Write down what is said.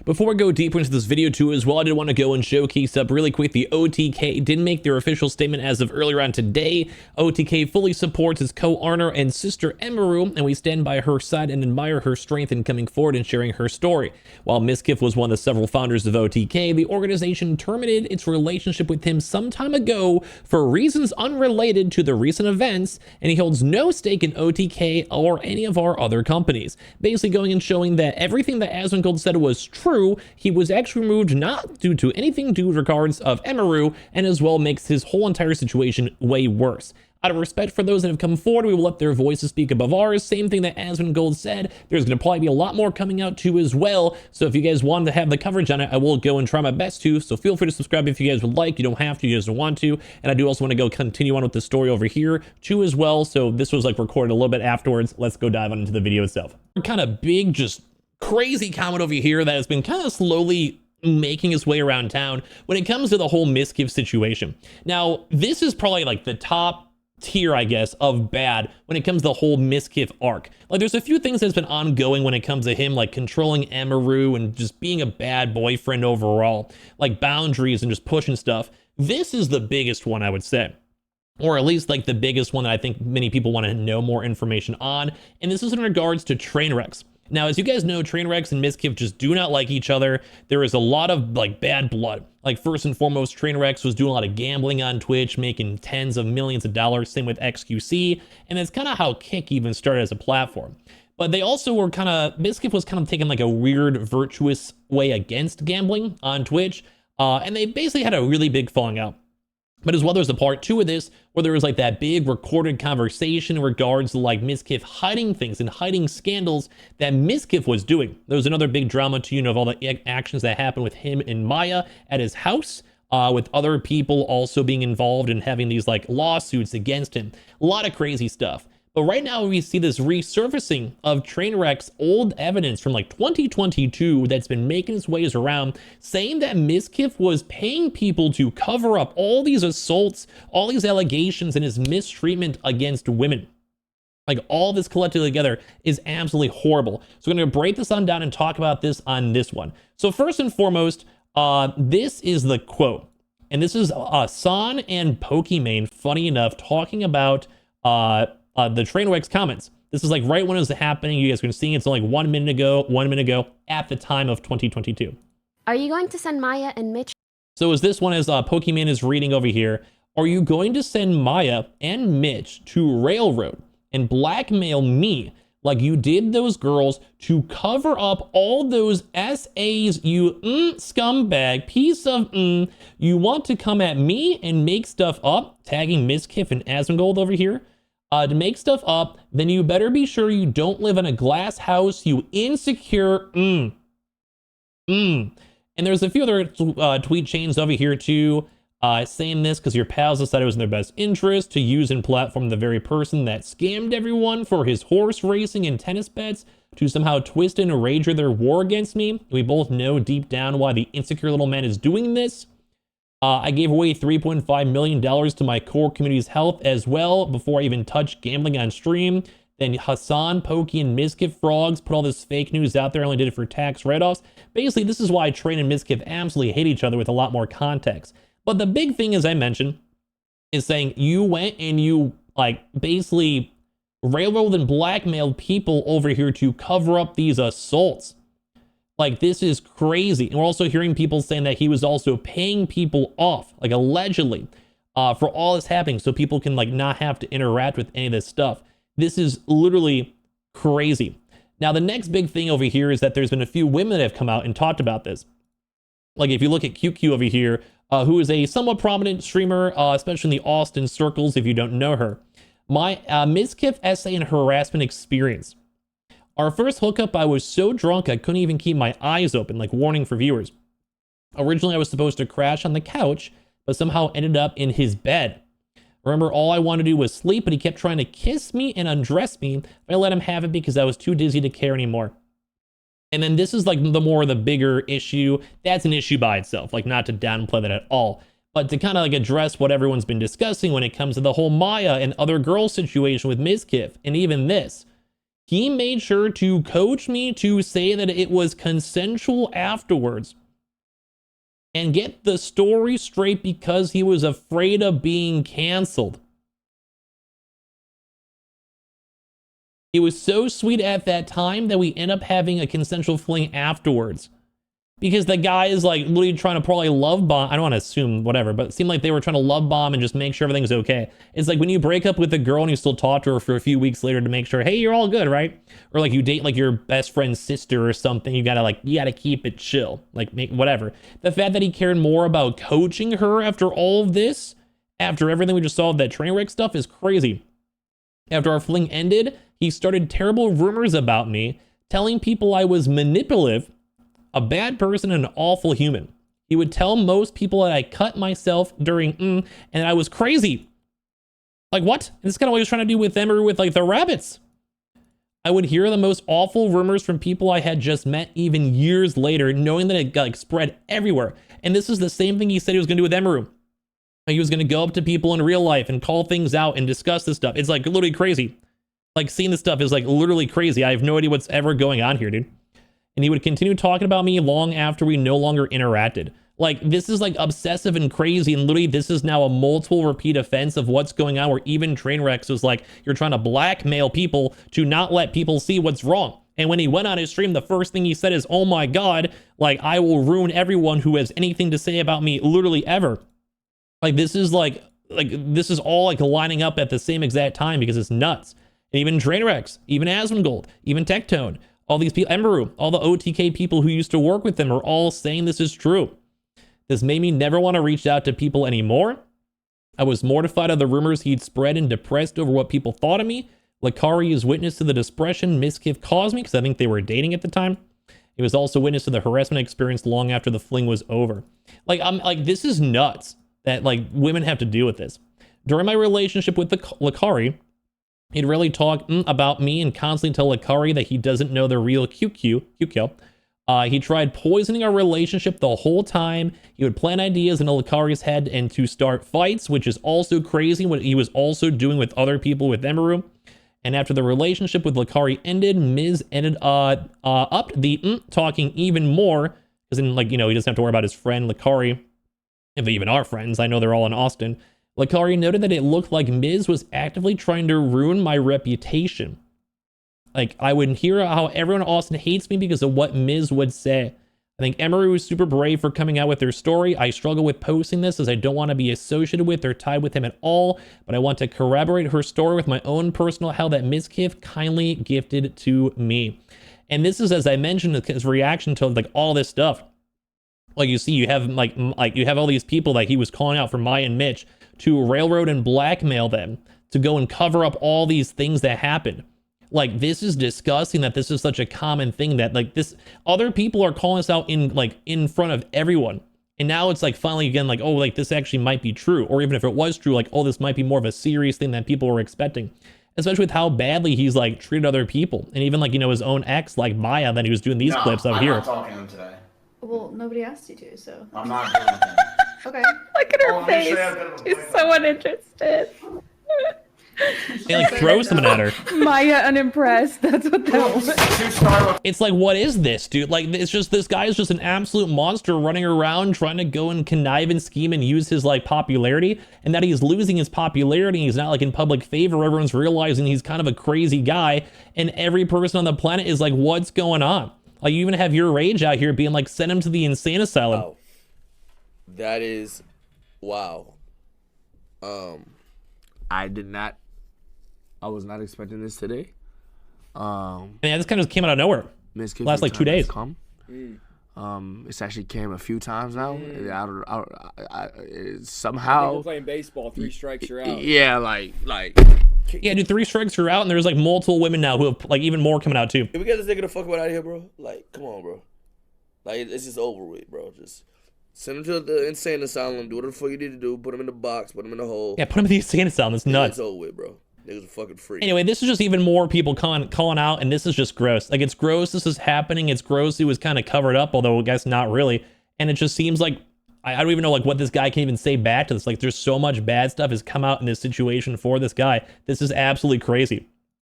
Before we go deeper into this video too as well, I did want to go and showcase up really quick the OTK did make their official statement as of earlier on today. OTK fully supports his co-owner and sister Emiru, and we stand by her side and admire her strength in coming forward and sharing her story. While MIZKIF was one of the several founders of OTK, the organization terminated its relationship with him some time ago for reasons unrelated to the recent events, and he holds no stake in OTK or any of our other companies. Basically going and showing that everything that Asmongold said was true. He was actually removed not due to anything due regards of Emiru, and as well makes his whole entire situation way worse. Out of respect for those that have come forward, we will let their voices speak above ours. Same thing that Asmongold said. There's going to probably be a lot more coming out too as well. So if you guys want to have the coverage on it, I will go and try my best to. So feel free to subscribe if you guys would like. You don't have to, you just don't want to. And I do also want to go continue on with the story over here too as well. So this was like recorded a little bit afterwards. Let's go dive on into the video itself. Kind of big, just crazy comment over here that has been kind of slowly making its way around town when it comes to the whole MIZKIF situation. Now, this is probably like the top tier, I guess, of bad when it comes to the whole MIZKIF arc. Like, there's a few things that's been ongoing when it comes to him, like controlling Emiru and just being a bad boyfriend overall, like boundaries and just pushing stuff. This is the biggest one, I would say. Or at least like the biggest one that I think many people want to know more information on. And this is in regards to Trainwrecks. Now, as you guys know, Trainwrecks and MIZKIF just do not like each other. There is a lot of like bad blood. Like first and foremost, Trainwrecks was doing a lot of gambling on Twitch, making tens of millions of dollars. Same with XQC. And that's kind of how Kick even started as a platform. But they also were kind of, MIZKIF was kind of taking like a weird virtuous way against gambling on Twitch. And they basically had a really big falling out. But as well, there's a part 2 of this where there was like that big recorded conversation in regards to like MIZKIF hiding things and hiding scandals that MIZKIF was doing. There was another big drama too, you know, of all the actions that happened with him and Maya at his house, with other people also being involved and having these like lawsuits against him. A lot of crazy stuff. But right now we see this resurfacing of Trainwreck's old evidence from like 2022 that's been making its ways around, saying that MIZKIF was paying people to cover up all these assaults, all these allegations, and his mistreatment against women. Like all this collectively together is absolutely horrible. So we're going to break this on down and talk about this on this one. So first and foremost, this is the quote. And this is San and Pokimane, funny enough, talking about the Trainwrecks comments. This is like right when it was happening. You guys can see it's only like 1 minute ago at the time of 2022. Are you going to send Maya and Mitch? So as this one is Pokimane is reading over here, are you going to send Maya and Mitch to Railroad and blackmail me like you did those girls to cover up all those SAs, you scumbag piece of you want to come at me and make stuff up, tagging MIZKIF and Asmongold over here? To make stuff up, then you better be sure you don't live in a glass house, you insecure And there's a few other tweet chains over here too, saying this because your pals decided it was in their best interest to use and platform the very person that scammed everyone for his horse racing and tennis bets to somehow twist and rager their war against me. We both know deep down why the insecure little man is doing this. I gave away $3.5 million to my core community's health as well before I even touched gambling on stream. Then Hassan, Pokey, and MIZKIF frogs put all this fake news out there. I only did it for tax write-offs. Basically, this is why Train and MIZKIF absolutely hate each other with a lot more context. But the big thing, as I mentioned, is saying you went and you like basically railroaded and blackmailed people over here to cover up these assaults. Like, this is crazy. And we're also hearing people saying that he was also paying people off, like allegedly, for all this happening so people can like not have to interact with any of this stuff. This is literally crazy. Now, the next big thing over here is that there's been a few women that have come out and talked about this. Like if you look at QQ over here, who is a somewhat prominent streamer, especially in the Austin circles, if you don't know her. My MIZKIF essay and harassment experience. Our first hookup, I was so drunk I couldn't even keep my eyes open, like warning for viewers. Originally, I was supposed to crash on the couch, but somehow ended up in his bed. Remember, all I wanted to do was sleep, but he kept trying to kiss me and undress me. I let him have it because I was too dizzy to care anymore. And then this is like the bigger issue. That's an issue by itself, like not to downplay that at all. But to kind of like address what everyone's been discussing when it comes to the whole Maya and other girls situation with MIZKIF, and even this. He made sure to coach me to say that it was consensual afterwards and get the story straight because he was afraid of being canceled. It was so sweet at that time that we end up having a consensual fling afterwards. Because the guy is like literally trying to probably love bomb. I don't want to assume whatever, but it seemed like they were trying to love bomb and just make sure everything's okay. It's like when you break up with a girl and you still talk to her for a few weeks later to make sure, hey, you're all good, right? Or like you date like your best friend's sister or something. You gotta keep it chill, like make whatever. The fact that he cared more about coaching her after all of this, after everything we just saw of that Trainwreck stuff, is crazy. After our fling ended, he started terrible rumors about me, telling people I was manipulative, a bad person, and an awful human. He would tell most people that I cut myself during and I was crazy. Like what? And this is kind of what he was trying to do with them or with like the rabbits. I would hear the most awful rumors from people I had just met even years later, knowing that it got like spread everywhere. And this is the same thing he said he was going to do with Emeru. He was going to go up to people in real life and call things out and discuss this stuff. It's like literally crazy. Like seeing this stuff is like literally crazy. I have no idea what's ever going on here, dude. And he would continue talking about me long after we no longer interacted. Like, this is like obsessive and crazy, and literally this is now a multiple repeat offense of what's going on, where even Trainwrecks was like, you're trying to blackmail people to not let people see what's wrong. And when he went on his stream, the first thing he said is, oh my God, like, I will ruin everyone who has anything to say about me literally ever. Like, this is like this is all like lining up at the same exact time because it's nuts. And even Trainwrecks, even Asmongold, even Tectone, all these people, Emeru, all the OTK people who used to work with them are all saying this is true. This made me never want to reach out to people anymore. I was mortified of the rumors he'd spread and depressed over what people thought of me. Lakari is witness to the depression MIZKIF caused me because I think they were dating at the time. He was also witness to the harassment experienced long after the fling was over. Like, I'm like, this is nuts that like women have to deal with this. During my relationship with the Lakari, he'd really talk about me and constantly tell Lakari that he doesn't know the real QQ. He tried poisoning our relationship the whole time. He would plant ideas in Lakari's head and to start fights, which is also crazy what he was also doing with other people with Emeru. And after the relationship with Lakari ended, Miz ended upped the talking even more, because then, like, you know, he doesn't have to worry about his friend Lakari. If they even are friends, I know they're all in Austin. Lakari noted that it looked like Miz was actively trying to ruin my reputation. Like, I would hear how everyone in Austin hates me because of what Miz would say. I think Emery was super brave for coming out with their story. I struggle with posting this as I don't want to be associated with or tied with him at all, but I want to corroborate her story with my own personal hell that MIZKIF kindly gifted to me. And this is, as I mentioned, his reaction to like all this stuff. Like, you see, you have like you have all these people that he was calling out for Maya and Mitch to railroad and blackmail them to go and cover up all these things that happened. Like, this is disgusting that this is such a common thing that like this other people are calling us out in front of everyone. And now it's like finally again, like, oh, like this actually might be true. Or even if it was true, like, oh, this might be more of a serious thing than people were expecting. Especially with how badly he's like treated other people. And even like, you know, his own ex, like Maya, then he was doing these clips out here. I'm not talking to him today. Well, nobody asked you to, so. I'm not doing anything. Okay. Look at her face. She's so uninterested. They like throw something at her. Maya unimpressed. That's what that was. It's like, what is this, dude? Like, it's just, this guy is just an absolute monster running around trying to go and connive and scheme and use his like popularity, and that he's losing his popularity. He's not like in public favor. Everyone's realizing he's kind of a crazy guy, and every person on the planet is like, what's going on? Like, you even have your rage out here being like, send him to the insane asylum. Wow. That is, wow. I was not expecting this today. And yeah, this kind of came out of nowhere. MIZKIF Last like 2 days. It's actually came a few times now. Somehow. We're playing baseball. 3 strikes, you're out. Yeah, like. Yeah, dude, 3 strikes are out, and there's like multiple women now who have like even more coming out too. Can we get this nigga the fuck out of here, bro? Like, come on, bro. Like, it's just over with, bro. Just send him to the insane asylum. Do whatever the fuck you need to do. Put him in the box. Put him in the hole. Yeah, put him in the insane asylum. It's nuts. It's over with, bro. Niggas are fucking free. Anyway, this is just even more people calling out, and this is just gross. Like, it's gross this is happening. It's gross it was kind of covered up, although I guess not really. And it just seems like, I don't even know like what this guy can even say back to this. Like, there's so much bad stuff has come out in this situation for this guy. This is absolutely crazy.